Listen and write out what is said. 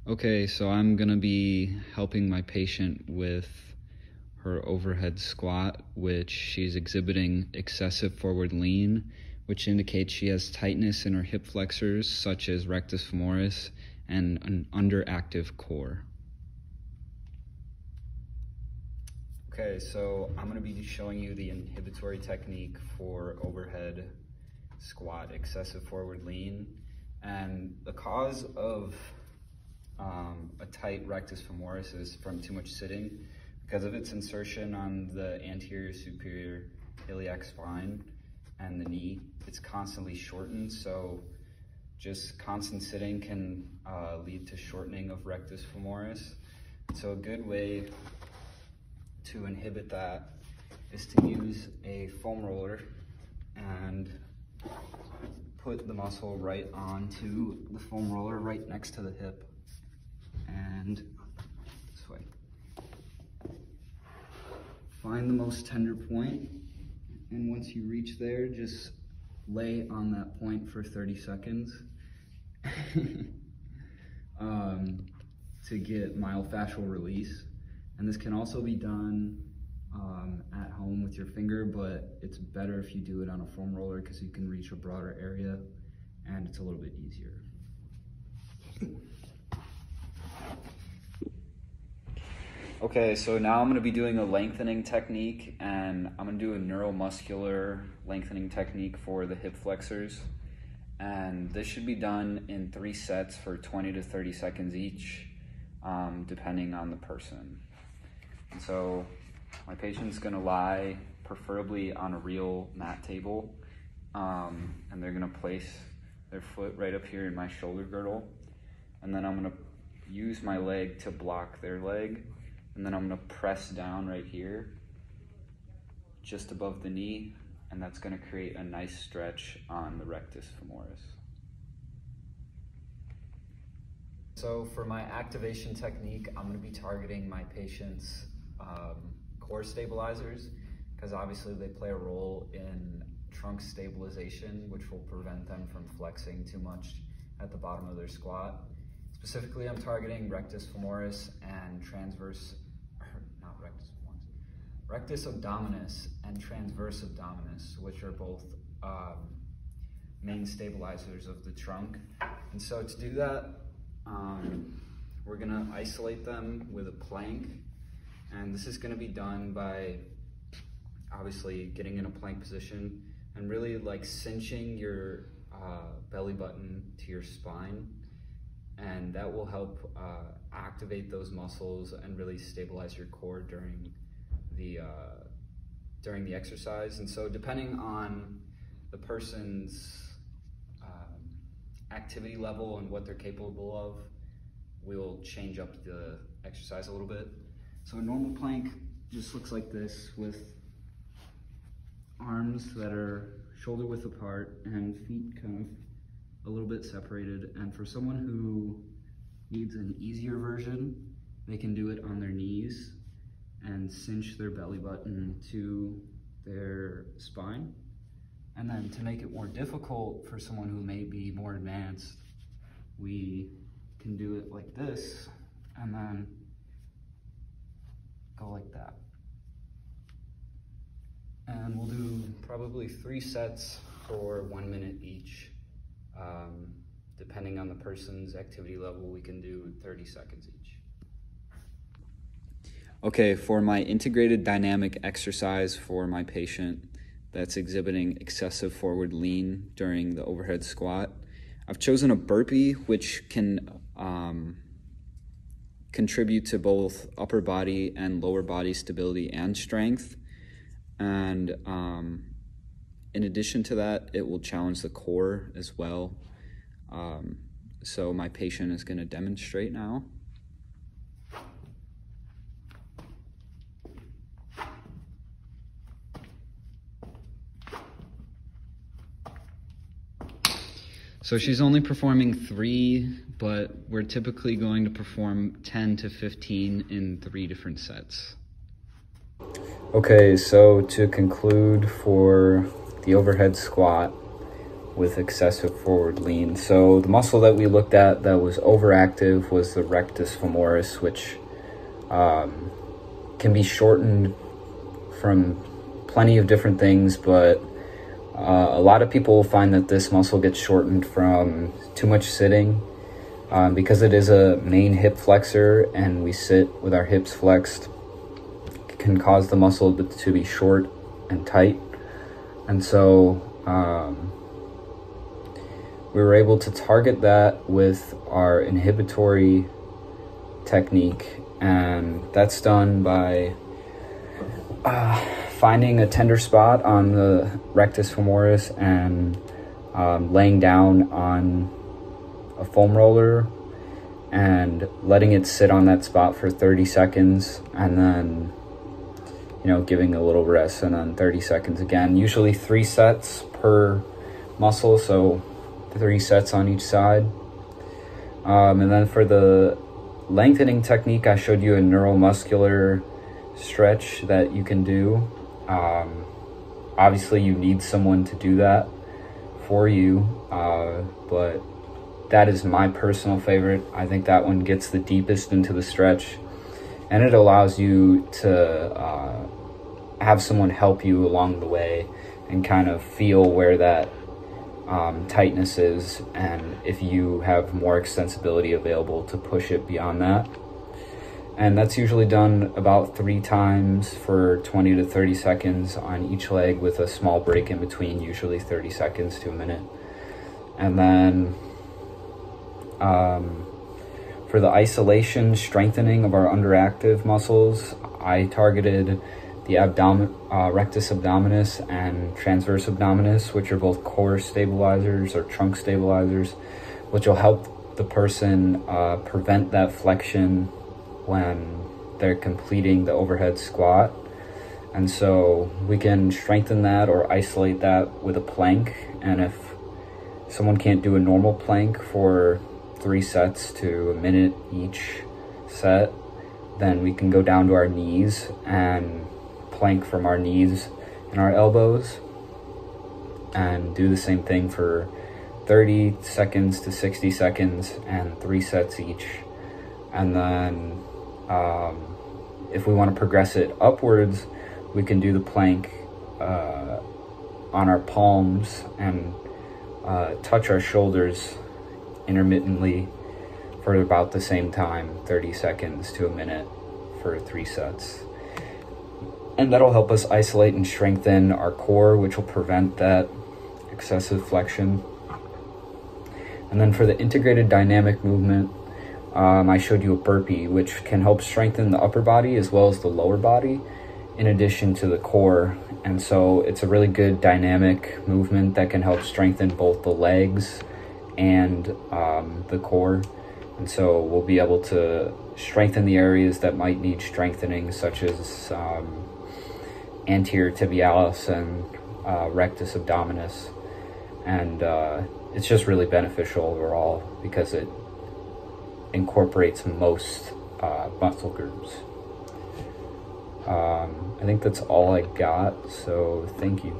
Okay, so I'm gonna be helping my patient with her overhead squat, which she's exhibiting excessive forward lean, which indicates she has tightness in her hip flexors, such as rectus femoris, and an underactive core. Okay, so I'm gonna be showing you the inhibitory technique for overhead squat, excessive forward lean. And the cause of a tight rectus femoris is from too much sitting because of its insertion on the anterior superior iliac spine and the knee. It's constantly shortened, so just constant sitting can lead to shortening of rectus femoris. So a good way to inhibit that is to use a foam roller and put the muscle right onto the foam roller right next to the hip and this way. Find the most tender point, and once you reach there, just lay on that point for 30 seconds to get myofascial release. And this can also be done at home with your finger, but it's better if you do it on a foam roller because you can reach a broader area and it's a little bit easier. Okay, so now I'm going to be doing a lengthening technique, and I'm going to do a neuromuscular lengthening technique for the hip flexors. And this should be done in 3 sets for 20 to 30 seconds each, depending on the person. And so my patient's going to lie preferably on a real mat table, and they're going to place their foot right up here in my shoulder girdle. And then I'm going to use my leg to block their leg. And then I'm gonna press down right here, just above the knee, and that's gonna create a nice stretch on the rectus femoris. So for my activation technique, I'm gonna be targeting my patient's core stabilizers, because obviously they play a role in trunk stabilization, which will prevent them from flexing too much at the bottom of their squat. Specifically, I'm targeting rectus femoris and rectus abdominis and transverse abdominis, which are both main stabilizers of the trunk. And so to do that, we're gonna isolate them with a plank. And this is gonna be done by obviously getting in a plank position and really like cinching your belly button to your spine. And that will help activate those muscles and really stabilize your core during the exercise. And so depending on the person's activity level and what they're capable of, we'll change up the exercise a little bit. So a normal plank just looks like this, with arms that are shoulder width apart and feet kind of a little bit separated. And for someone who needs an easier version, they can do it on their knees and cinch their belly button to their spine. And then to make it more difficult for someone who may be more advanced, we can do it like this and then go like that. And we'll do probably 3 sets for 1 minute each. Depending on the person's activity level, we can do 30 seconds each. Okay, for my integrated dynamic exercise for my patient that's exhibiting excessive forward lean during the overhead squat, I've chosen a burpee, which can contribute to both upper body and lower body stability and strength. And in addition to that, it will challenge the core as well. So my patient is going to demonstrate now. So she's only performing 3, but we're typically going to perform 10 to 15 in 3 different sets. Okay, so to conclude for the overhead squat, with excessive forward lean. So the muscle that we looked at that was overactive was the rectus femoris, which can be shortened from plenty of different things, but a lot of people find that this muscle gets shortened from too much sitting, because it is a main hip flexor and we sit with our hips flexed. It can cause the muscle to be short and tight, and so we were able to target that with our inhibitory technique, and that's done by finding a tender spot on the rectus femoris and laying down on a foam roller and letting it sit on that spot for 30 seconds, and then giving a little rest, and then 30 seconds again. Usually 3 sets per muscle, so 3 sets on each side. And then for the lengthening technique, I showed you a neuromuscular stretch that you can do. Obviously you need someone to do that for you, but that is my personal favorite. I think that one gets the deepest into the stretch, and it allows you to have someone help you along the way and kind of feel where that tightness is, and if you have more extensibility available to push it beyond that. And that's usually done about 3 times for 20 to 30 seconds on each leg, with a small break in between, usually 30 seconds to a minute. And then for the isolation strengthening of our underactive muscles, I targeted the rectus abdominis and transverse abdominis, which are both core stabilizers or trunk stabilizers, which will help the person prevent that flexion when they're completing the overhead squat. And so we can strengthen that or isolate that with a plank. And if someone can't do a normal plank for 3 sets to a minute each set, then we can go down to our knees and plank from our knees and our elbows, and do the same thing for 30 seconds to 60 seconds and 3 sets each. And then if we want to progress it upwards, we can do the plank on our palms and touch our shoulders intermittently for about the same time, 30 seconds to a minute for 3 sets. And that'll help us isolate and strengthen our core, which will prevent that excessive flexion. And then for the integrated dynamic movement, I showed you a burpee, which can help strengthen the upper body as well as the lower body, in addition to the core. And so it's a really good dynamic movement that can help strengthen both the legs and the core. And so we'll be able to strengthen the areas that might need strengthening, such as anterior tibialis and rectus abdominis. And it's just really beneficial overall because it incorporates most muscle groups. I think that's all I got, so thank you.